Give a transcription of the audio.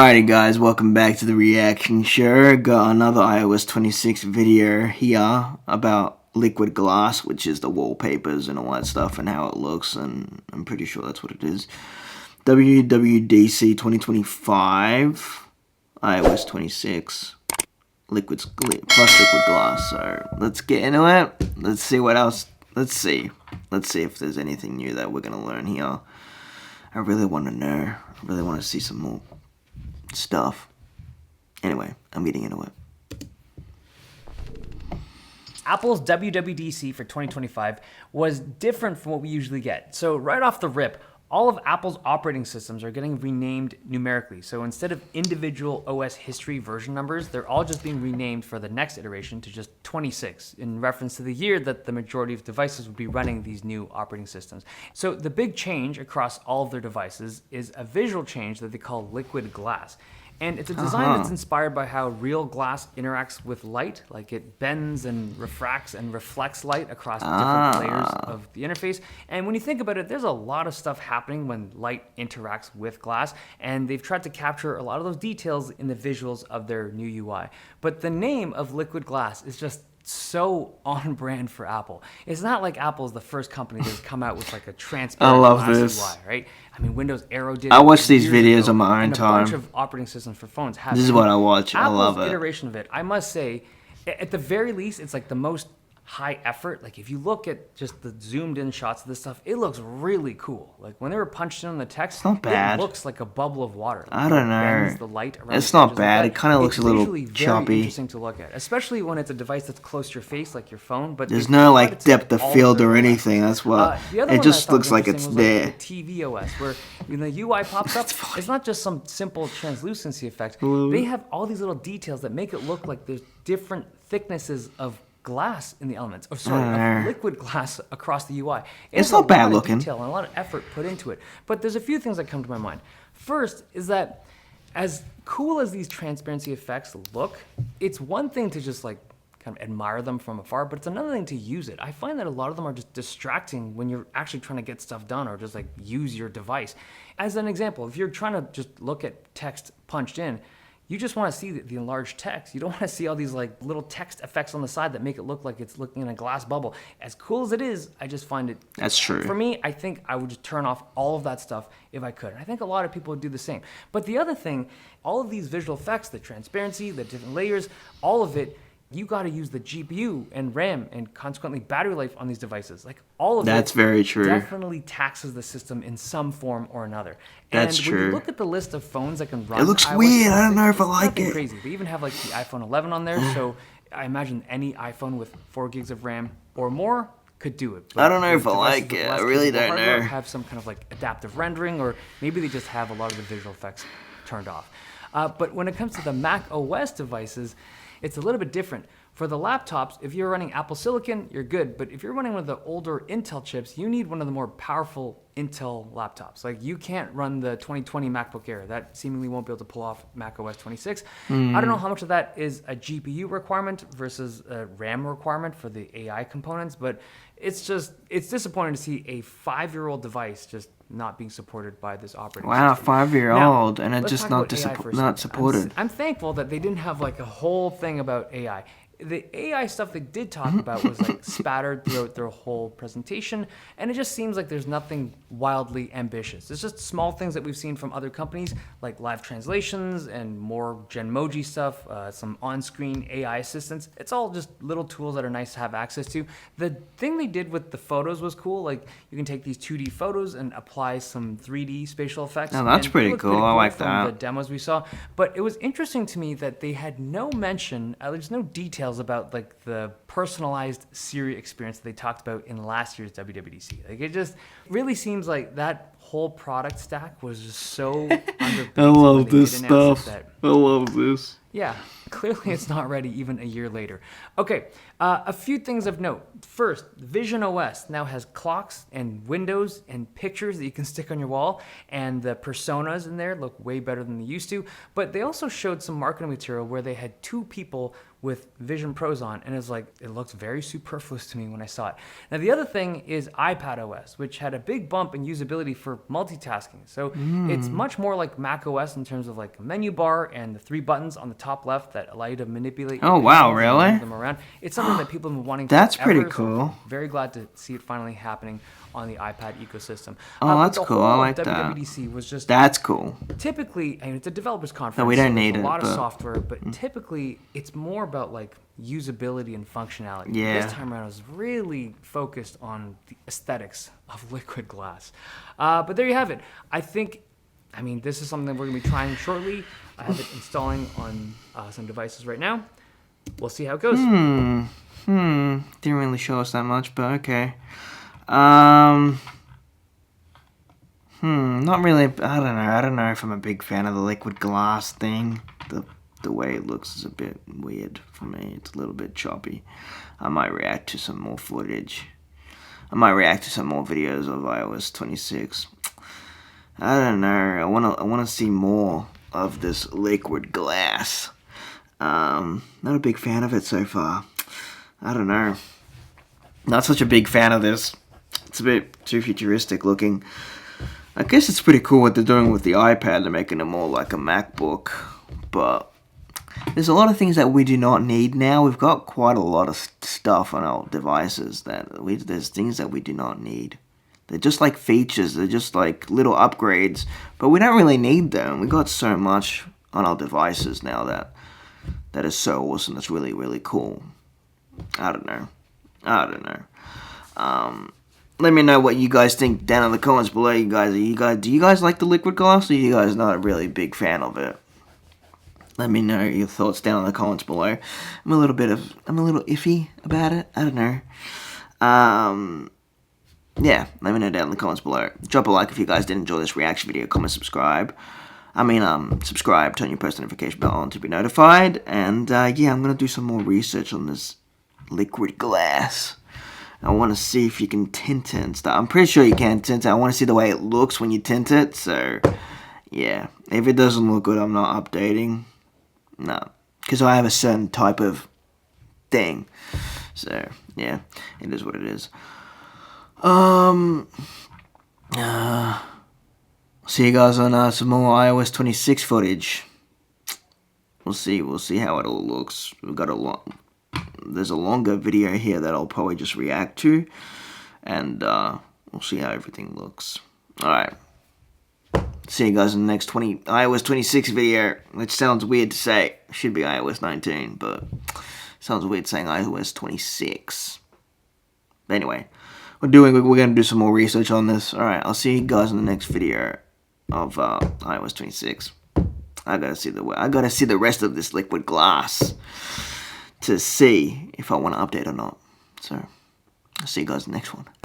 Alrighty guys, welcome back to the reaction show. Got another iOS26 video here about liquid glass, which is the wallpapers and all that stuff and how it looks, and I'm pretty sure that's what it is. WWDC 2025 iOS26 plus liquid glass. So let's get into it. Let's see what else. Let's see if there's anything new that we're gonna learn here. I really want to know. I really want to see some more stuff. Anyway, I'm getting into it. Apple's WWDC for 2025 was different from what we usually get. So right off the rip, all of Apple's operating systems are getting renamed numerically. So instead of individual OS history version numbers, they're all just being renamed for the next iteration to just 26 in reference to the year that the majority of devices would be running these new operating systems. So the big change across all of their devices is a visual change that they call liquid glass. And it's a design that's inspired by how real glass interacts with light, like it bends and refracts and reflects light across different layers of the interface. And when you think about it, there's a lot of stuff happening when light interacts with glass, and they've tried to capture a lot of those details in the visuals of their new UI. But the name of liquid glass is just so on brand for Apple. It's not like Apple's the first company that's come out with like a transparent glass UI, right? I mean, Windows Aero did. I watch these videos on my own and time. A bunch of operating systems for phones have. This is what I watch. I love it. Apple's iteration of it, I must say, at the very least, it's like the most high effort. Like if you look at just the zoomed in shots of this stuff, it looks really cool. Like when they were punched in on the text, not bad. It looks like a bubble of water. I don't know. The light around it's not bad. It kind of looks a little very choppy. Interesting to look at, especially when it's a device that's close to your face, like your phone. But there's no like depth of field or anything. That's what it just looks like it's there. Like the TV OS, where when the UI pops up, it's not just some simple translucency effect. They have all these little details that make it look like there's different thicknesses of glass in the elements, of liquid glass across the UI. It's not bad looking. Detail and a lot of effort put into it. But there's a few things that come to my mind. First is that as cool as these transparency effects look, it's one thing to just like kind of admire them from afar, but it's another thing to use it. I find that a lot of them are just distracting when you're actually trying to get stuff done or just like use your device. As an example, if you're trying to just look at text punched in, you just want to see the enlarged text. You don't want to see all these like little text effects on the side that make it look like it's looking in a glass bubble. As cool as it is, I just find it... That's true. For me, I think I would just turn off all of that stuff if I could. And I think a lot of people would do the same. But the other thing, all of these visual effects, the transparency, the different layers, all of it, you got to use the GPU and RAM and consequently battery life on these devices. Like all of that's very true. Definitely taxes the system in some form or another. That's and true. when you look at the list of phones that can run, it looks iOS weird. I don't know if I it's like it. Crazy. They even have like the iPhone 11 on there, so I imagine any iPhone with 4 gigs of RAM or more could do it. But I don't know if I like it. I really don't know. Have some kind of like adaptive rendering, or maybe they just have a lot of the visual effects turned off. But when it comes to the Mac OS devices, it's a little bit different. For the laptops, if you're running Apple Silicon, you're good. But if you're running one of the older Intel chips, you need one of the more powerful Intel laptops. Like you can't run the 2020 MacBook Air. That seemingly won't be able to pull off Mac OS 26. I don't know how much of that is a GPU requirement versus a RAM requirement for the AI components, but it's disappointing to see a 5-year-old device just not being supported by this operating system. Wow, 5-year-old, and it's just not not supported. I'm thankful that they didn't have like a whole thing about AI. The AI stuff they did talk about was like spattered throughout their whole presentation, and it just seems like there's nothing wildly ambitious. It's just small things that we've seen from other companies, like live translations and more Genmoji stuff, some on-screen AI assistants. It's all just little tools that are nice to have access to. The thing they did with the photos was cool. Like you can take these 2D photos and apply some 3D spatial effects. Oh, that's pretty cool. I like that. The demos we saw, but it was interesting to me that they had no mention, there's no detail about like the personalized Siri experience that they talked about in last year's WWDC. Like it just really seems like that whole product stack was just so underbuilt. I love this stuff. I love this. Yeah. Clearly, it's not ready even a year later. Okay, a few things of note. First, Vision OS now has clocks and windows and pictures that you can stick on your wall, and the personas in there look way better than they used to. But they also showed some marketing material where they had two people with Vision Pros on, and it's like, it looks very superfluous to me when I saw it. Now, the other thing is iPad OS, which had a big bump in usability for multitasking. So it's much more like Mac OS in terms of like a menu bar and the 3 buttons on the top left that allow you to manipulate your Oh, wow, pencils and really? move them around. It's something that people have been wanting That's forever, pretty cool. So very glad to see it finally happening on the iPad ecosystem. Oh, But that's the cool. whole I of like that. WWDC was just That's cool. typically, I mean, it's a developers conference. we don't so there's need a it, lot of but- software, but typically it's more about like usability and functionality. Yeah. This time around, I was really focused on the aesthetics of liquid glass. But there you have it. I mean, this is something that we're going to be trying shortly. I have it installing on some devices right now. We'll see how it goes. Didn't really show us that much, but okay. Not really. I don't know if I'm a big fan of the liquid glass thing. The way it looks is a bit weird for me. It's a little bit choppy. I might react to some more footage. I might react to some more videos of iOS 26. I don't know. I wanna see more of this liquid glass. Not a big fan of it so far. I don't know. Not such a big fan of this. It's a bit too futuristic looking. I guess it's pretty cool what they're doing with the iPad. They're making it more like a MacBook. But there's a lot of things that we do not need now. We've got quite a lot of stuff on our devices there's things that we do not need. They're just like features. They're just like little upgrades. But we don't really need them. We got so much on our devices now that is so awesome. That's really, really cool. I don't know. Let me know what you guys think down in the comments below. Do you guys like the liquid glass, or are you guys not a really big fan of it? Let me know your thoughts down in the comments below. I'm a little iffy about it. I don't know. Yeah, let me know down in the comments below. Drop a like if you guys did enjoy this reaction video. Comment, subscribe. Subscribe, turn your post notification bell on to be notified. And yeah, I'm gonna do some more research on this liquid glass. I want to see if you can tint it and stuff. I'm pretty sure you can tint it. I want to see the way it looks when you tint it. So, yeah. If it doesn't look good, I'm not updating. No. Because I have a certain type of thing. So, yeah. It is what it is. See you guys on some more iOS 26 footage. We'll see how it all looks. There's a longer video here that I'll probably just react to, and we'll see how everything looks. Alright. See you guys in the next iOS 26 video, which sounds weird to say. It should be iOS 19, but sounds weird saying iOS 26. But anyway, we're going to do some more research on this. Alright, I'll see you guys in the next video of iOS 26. I gotta see the rest of this liquid glass to see if I want to update or not. So, I'll see you guys in the next one.